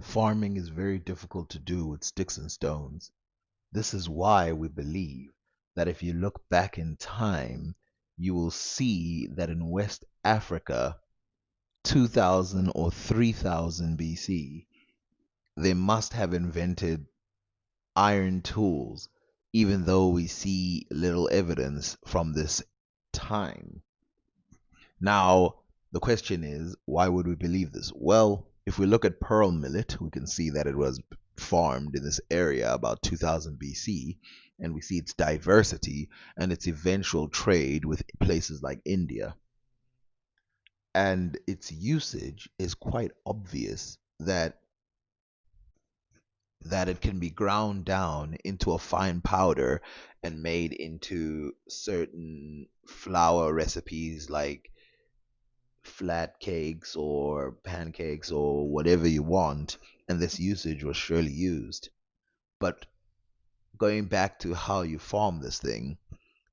Farming is very difficult to do with sticks and stones. This is why we believe that if you look back in time, you will see that in West Africa, 2000 or 3000 BC, they must have invented iron tools, even though we see little evidence from this time. Now, the question is, why would we believe this? Well, if we look at pearl millet, we can see that it was farmed in this area about 2000 BC, and we see its diversity and its eventual trade with places like India. And its usage is quite obvious that it can be ground down into a fine powder and made into certain flour recipes like flat cakes or pancakes or whatever you want, and this usage was surely used. But going back to how you farm this thing,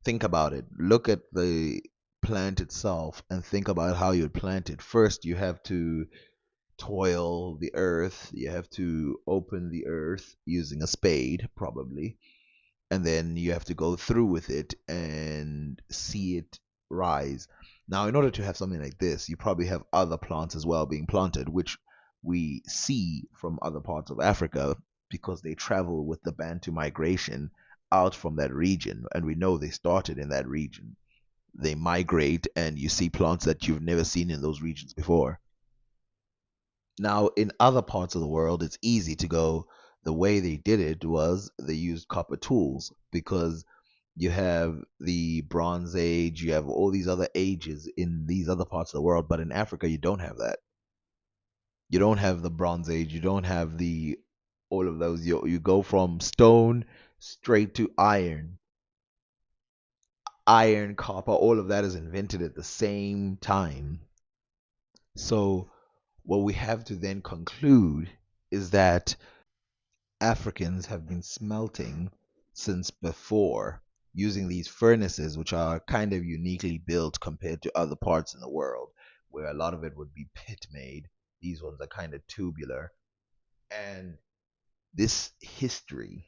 think about it. Look at the plant itself and think about how you'd plant it. First, you have to toil the earth, you have to open the earth using a spade, probably, and then you have to go through with it and see it rise. Now, in order to have something like this, you probably have other plants as well being planted, which we see from other parts of Africa because they travel with the Bantu migration out from that region, and we know they started in that region. They migrate, and you see plants that you've never seen in those regions before. Now, in other parts of the world, it's easy to go. The way they did it was they used copper tools because you have the Bronze Age, you have all these other ages in these other parts of the world, but in Africa, you don't have that. You don't have the Bronze Age, you don't have the all of those. You go from stone straight to iron. Iron, copper, all of that is invented at the same time. So, what we have to then conclude is that Africans have been smelting since before using these furnaces, which are kind of uniquely built compared to other parts in the world, where a lot of it would be pit made. These ones are kind of tubular. And this history,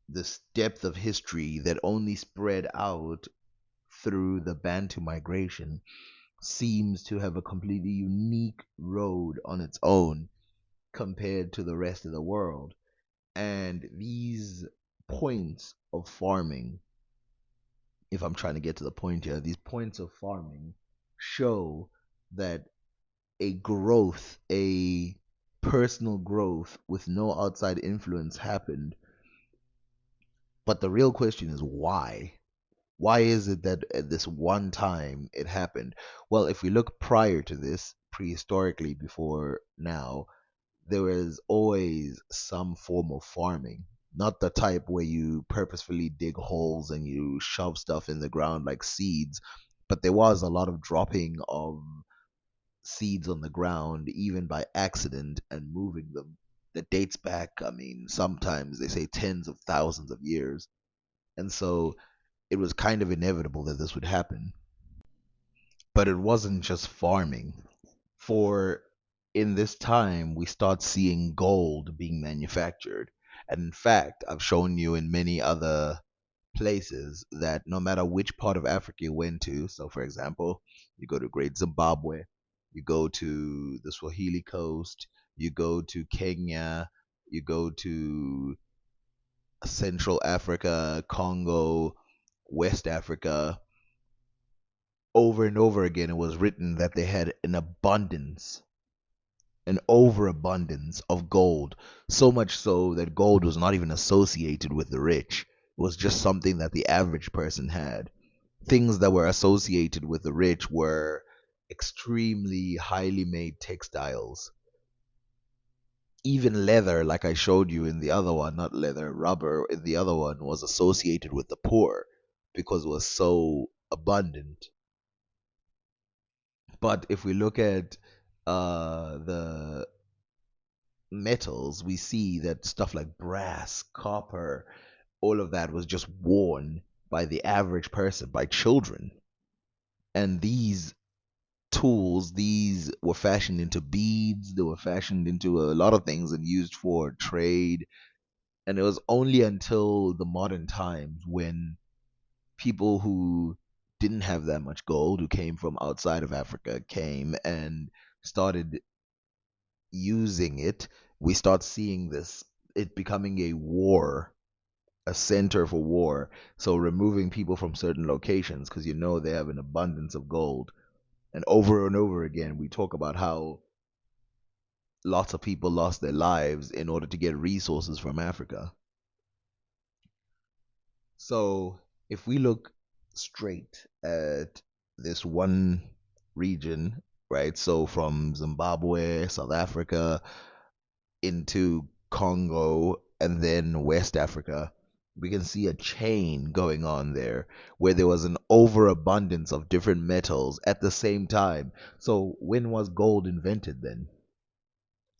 this depth of history that only spread out through the Bantu migration, seems to have a completely unique road on its own compared to the rest of the world. And these points of farming, if I'm trying to get to the point here, these points of farming show that a growth, a personal growth with no outside influence happened. But the real question is why? Why is it that at this one time it happened? Well, if we look prior to this, prehistorically before now, there was always some form of farming. Not the type where you purposefully dig holes and you shove stuff in the ground like seeds, but there was a lot of dropping of seeds on the ground, even by accident, and moving them. That dates back, I mean, sometimes they say tens of thousands of years. And so it was kind of inevitable that this would happen. But it wasn't just farming. For in this time, we start seeing gold being manufactured. And in fact, I've shown you in many other places that no matter which part of Africa you went to, so for example, you go to Great Zimbabwe, you go to the Swahili coast, you go to Kenya, you go to Central Africa, Congo, West Africa, over and over again, it was written that they had an overabundance of gold, so much so that gold was not even associated with the rich. It was just something that the average person had. Things that were associated with the rich were extremely highly made textiles. Even leather, like I showed you in the other one, not leather, rubber in the other one, was associated with the poor because it was so abundant. But if we look at the metals, we see that stuff like brass, copper, all of that was just worn by the average person, by children. And these tools, these were fashioned into beads, they were fashioned into a lot of things and used for trade. And it was only until the modern times when people who didn't have that much gold, who came from outside of Africa, came and started using it, we start seeing this, it becoming a war, a center for war. So removing people from certain locations because they have an abundance of gold. And over again, we talk about how lots of people lost their lives in order to get resources from Africa. So if we look straight at this one region, right? So from Zimbabwe, South Africa, into Congo, and then West Africa, we can see a chain going on there where there was an overabundance of different metals at the same time. So when was gold invented then?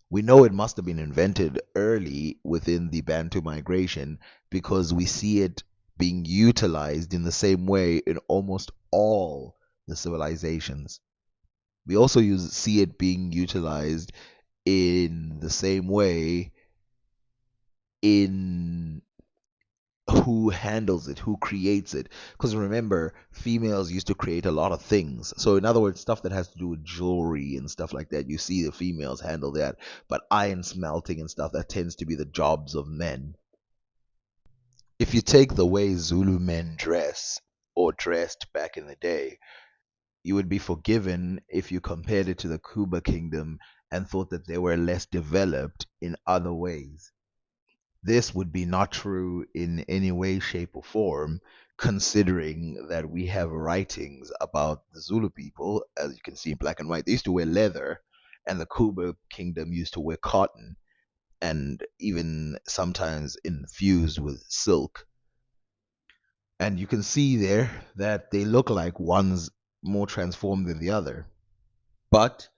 We know it must have been invented early within the Bantu migration because we see it being utilized in the same way in almost all the civilizations. We also see it being utilized in the same way in who handles it, who creates it. Because remember, females used to create a lot of things. So, in other words, stuff that has to do with jewelry and stuff like that, you see the females handle that. But iron smelting and stuff, that tends to be the jobs of men. If you take the way Zulu men dress or dressed back in the day, you would be forgiven if you compared it to the Kuba kingdom and thought that they were less developed in other ways. This would be not true in any way, shape, or form, considering that we have writings about the Zulu people, as you can see in black and white. They used to wear leather, and the Kuba kingdom used to wear cotton, and even sometimes infused with silk. And you can see there that they look like one's more transformed than the other. But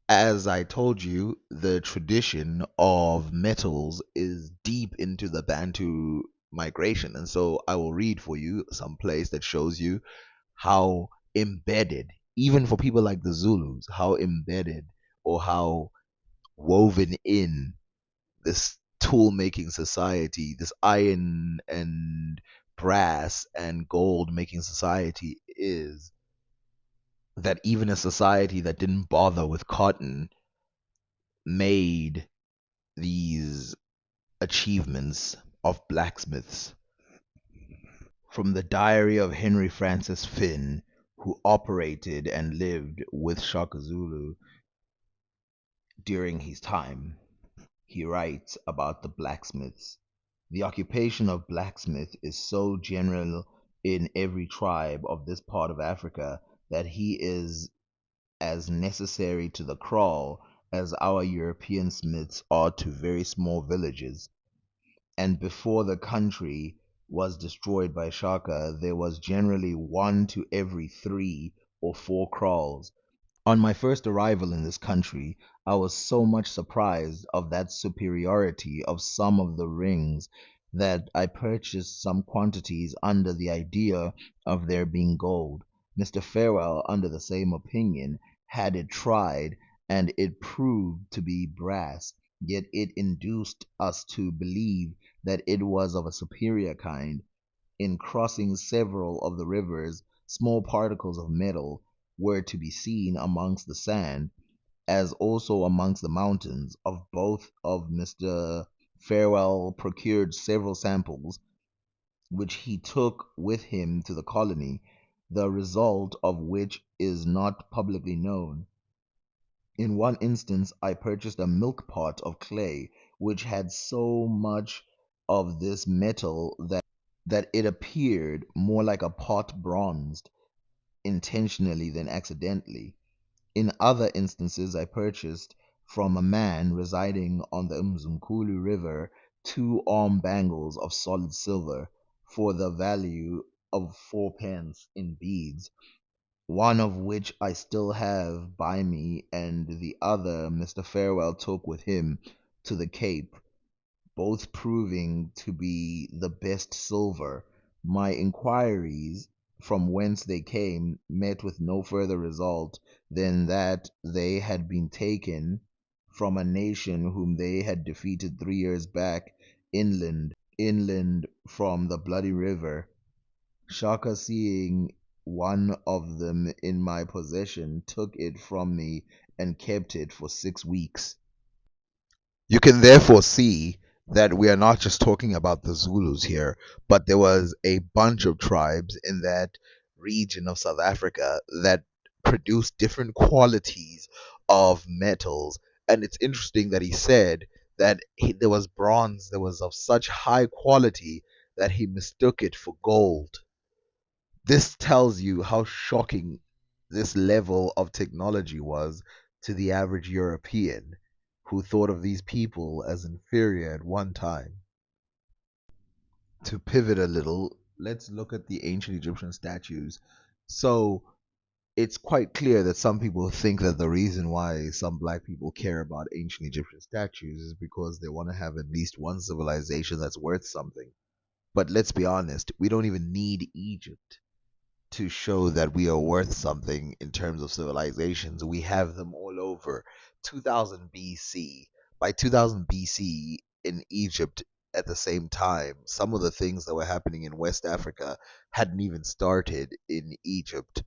as I told you, the tradition of metals is deep into the Bantu migration. And so I will read for you some place that shows you how embedded, even for people like the Zulus, how embedded or how woven in this tool making society, this iron and brass and gold making society is, that even a society that didn't bother with cotton made these achievements of blacksmiths. From the diary of Henry Francis Finn, who operated and lived with Shaka Zulu during his time, he writes about the blacksmiths. The occupation of blacksmith is so general in every tribe of this part of Africa that he is as necessary to the kraal as our European smiths are to very small villages. And before the country was destroyed by Shaka, there was generally one to every 3 or 4 kraals. On my first arrival in this country, I was so much surprised of that superiority of some of the rings that I purchased some quantities under the idea of their being gold. Mr. Farewell, under the same opinion, had it tried, and it proved to be brass, yet it induced us to believe that it was of a superior kind. In crossing several of the rivers, small particles of metal were to be seen amongst the sand, as also amongst the mountains. Of both of Mr. Farewell procured several samples, which he took with him to the colony, the result of which is not publicly known. In one instance I purchased a milk pot of clay, which had so much of this metal that it appeared more like a pot bronzed, intentionally than accidentally. In other instances I purchased from a man residing on the Mzumkulu River 2 arm bangles of solid silver, for the value of 4 pence in beads, one of which I still have by me, and the other Mr. Farewell took with him to the Cape, both proving to be the best silver. My inquiries from whence they came met with no further result than that they had been taken from a nation whom they had defeated 3 years back inland from the bloody river. Shaka, seeing one of them in my possession, took it from me and kept it for 6 weeks. You can therefore see that we are not just talking about the Zulus here, but there was a bunch of tribes in that region of South Africa that produced different qualities of metals. And it's interesting that he said that there was bronze that was of such high quality that he mistook it for gold. This tells you how shocking this level of technology was to the average European who thought of these people as inferior at one time. To pivot a little, let's look at the ancient Egyptian statues. So, it's quite clear that some people think that the reason why some black people care about ancient Egyptian statues is because they want to have at least one civilization that's worth something. But let's be honest, we don't even need Egypt to show that we are worth something in terms of civilizations. We have them all over. 2000 BC. By 2000 BC in Egypt, at the same time, some of the things that were happening in West Africa hadn't even started in Egypt.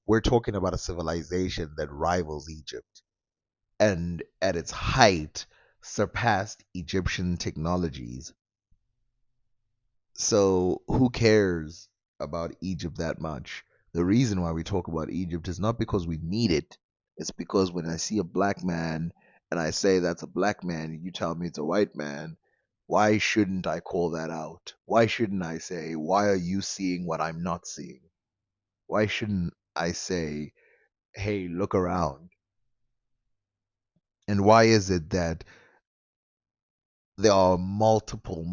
We're talking about a civilization that rivals Egypt and at its height surpassed Egyptian technologies. So who cares about Egypt that much? The reason why we talk about Egypt is not because we need it. It's because when I see a black man and I say that's a black man, and you tell me it's a white man, why shouldn't I call that out? Why shouldn't I say, why are you seeing what I'm not seeing? Why shouldn't I say, hey, look around? And why is it that there are multiple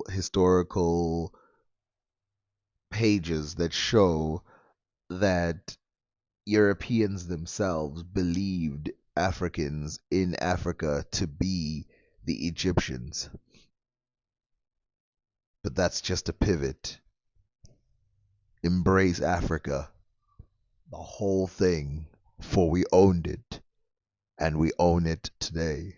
historical pages that show that Europeans themselves believed Africans in Africa to be the Egyptians? But that's just a pivot. Embrace Africa, the whole thing, for we owned it, and we own it today.